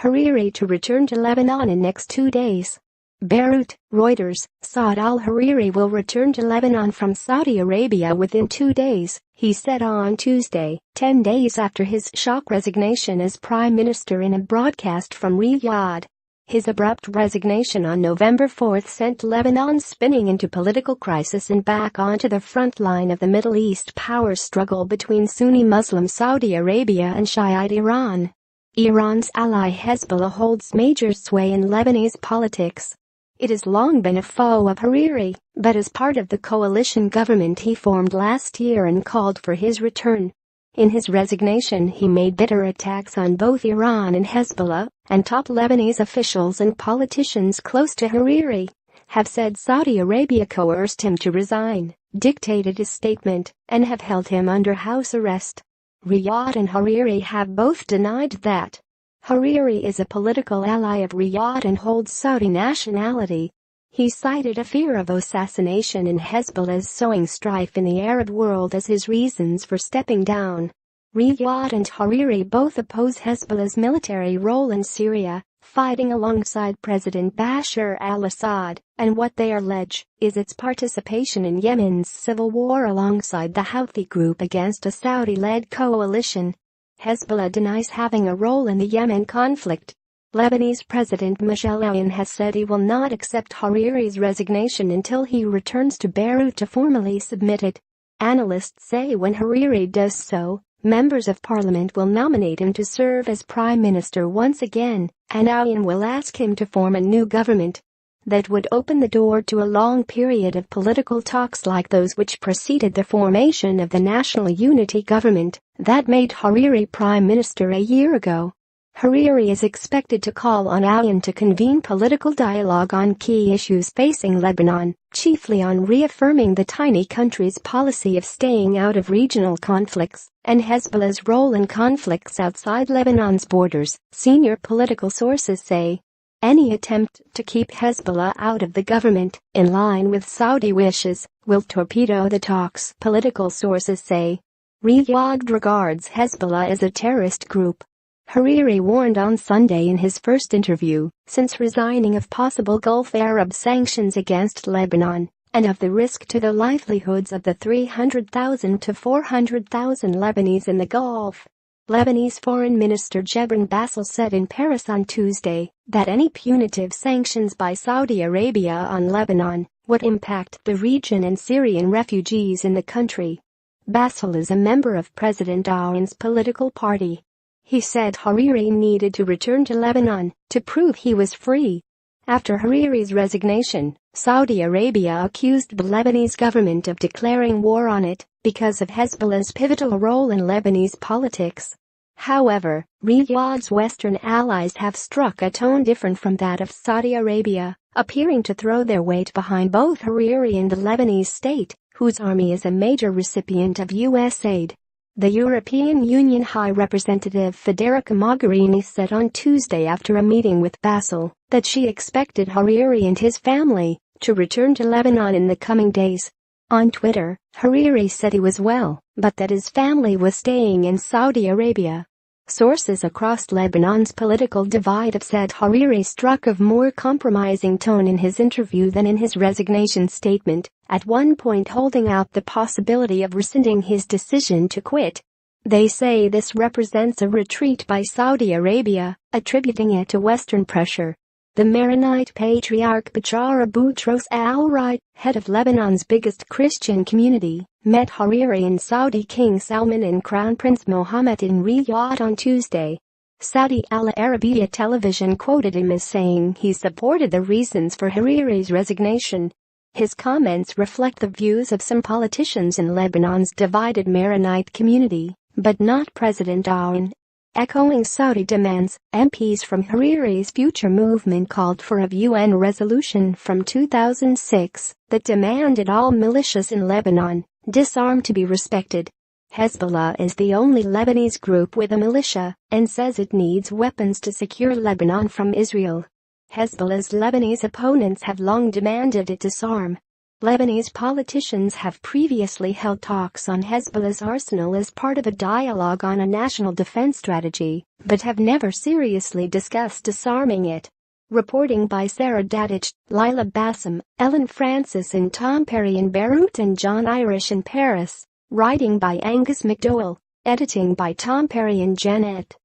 Hariri to return to Lebanon in next 2 days. Beirut, Reuters, Saad al-Hariri will return to Lebanon from Saudi Arabia within 2 days, he said on Tuesday, 10 days after his shock resignation as prime minister in a broadcast from Riyadh. His abrupt resignation on November 4 sent Lebanon spinning into political crisis and back onto the front line of the Middle East power struggle between Sunni Muslim Saudi Arabia and Shiite Iran. Iran's ally Hezbollah holds major sway in Lebanese politics. It has long been a foe of Hariri, but as part of the coalition government he formed last year and called for his return. In his resignation he made bitter attacks on both Iran and Hezbollah, and top Lebanese officials and politicians close to Hariri have said Saudi Arabia coerced him to resign, dictated his statement, and have held him under house arrest. Riyadh and Hariri have both denied that. Hariri is a political ally of Riyadh and holds Saudi nationality. He cited a fear of assassination and Hezbollah's sowing strife in the Arab world as his reasons for stepping down. Riyadh and Hariri both oppose Hezbollah's military role in Syria, fighting alongside President Bashar al-Assad, and what they allege is its participation in Yemen's civil war alongside the Houthi group against a Saudi-led coalition. Hezbollah denies having a role in the Yemen conflict. Lebanese President Michel Aoun has said he will not accept Hariri's resignation until he returns to Beirut to formally submit it. Analysts say when Hariri does so, members of parliament will nominate him to serve as prime minister once again, and Aoun will ask him to form a new government. That would open the door to a long period of political talks like those which preceded the formation of the National Unity Government that made Hariri prime minister a year ago. Hariri is expected to call on Aoun to convene political dialogue on key issues facing Lebanon, chiefly on reaffirming the tiny country's policy of staying out of regional conflicts and Hezbollah's role in conflicts outside Lebanon's borders, senior political sources say. Any attempt to keep Hezbollah out of the government, in line with Saudi wishes, will torpedo the talks, political sources say. Riyadh regards Hezbollah as a terrorist group. Hariri warned on Sunday in his first interview, since resigning, of possible Gulf Arab sanctions against Lebanon, and of the risk to the livelihoods of the 300,000 to 400,000 Lebanese in the Gulf. Lebanese Foreign Minister Gebran Bassel said in Paris on Tuesday that any punitive sanctions by Saudi Arabia on Lebanon would impact the region and Syrian refugees in the country. Bassel is a member of President Aoun's political party. He said Hariri needed to return to Lebanon to prove he was free. After Hariri's resignation, Saudi Arabia accused the Lebanese government of declaring war on it because of Hezbollah's pivotal role in Lebanese politics. However, Riyadh's Western allies have struck a tone different from that of Saudi Arabia, appearing to throw their weight behind both Hariri and the Lebanese state, whose army is a major recipient of U.S. aid. The European Union High Representative Federica Mogherini said on Tuesday after a meeting with Bassel that she expected Hariri and his family to return to Lebanon in the coming days. On Twitter, Hariri said he was well, but that his family was staying in Saudi Arabia. Sources across Lebanon's political divide have said Hariri struck a more compromising tone in his interview than in his resignation statement, at one point holding out the possibility of rescinding his decision to quit. They say this represents a retreat by Saudi Arabia, attributing it to Western pressure. The Maronite Patriarch Bachar Boutros al-Right, head of Lebanon's biggest Christian community, met Hariri and Saudi King Salman and Crown Prince Mohammed in Riyadh on Tuesday. Saudi Al Arabiya television quoted him as saying he supported the reasons for Hariri's resignation. His comments reflect the views of some politicians in Lebanon's divided Maronite community, but not President Aoun. Echoing Saudi demands, MPs from Hariri's Future movement called for a UN resolution from 2006 that demanded all militias in Lebanon disarm to be respected. Hezbollah is the only Lebanese group with a militia and says it needs weapons to secure Lebanon from Israel. Hezbollah's Lebanese opponents have long demanded it disarm. Lebanese politicians have previously held talks on Hezbollah's arsenal as part of a dialogue on a national defense strategy, but have never seriously discussed disarming it. Reporting by Sarah Dadich, Lila Bassam, Ellen Francis and Tom Perry in Beirut and John Irish in Paris. Writing by Angus McDowell. Editing by Tom Perry and Janet.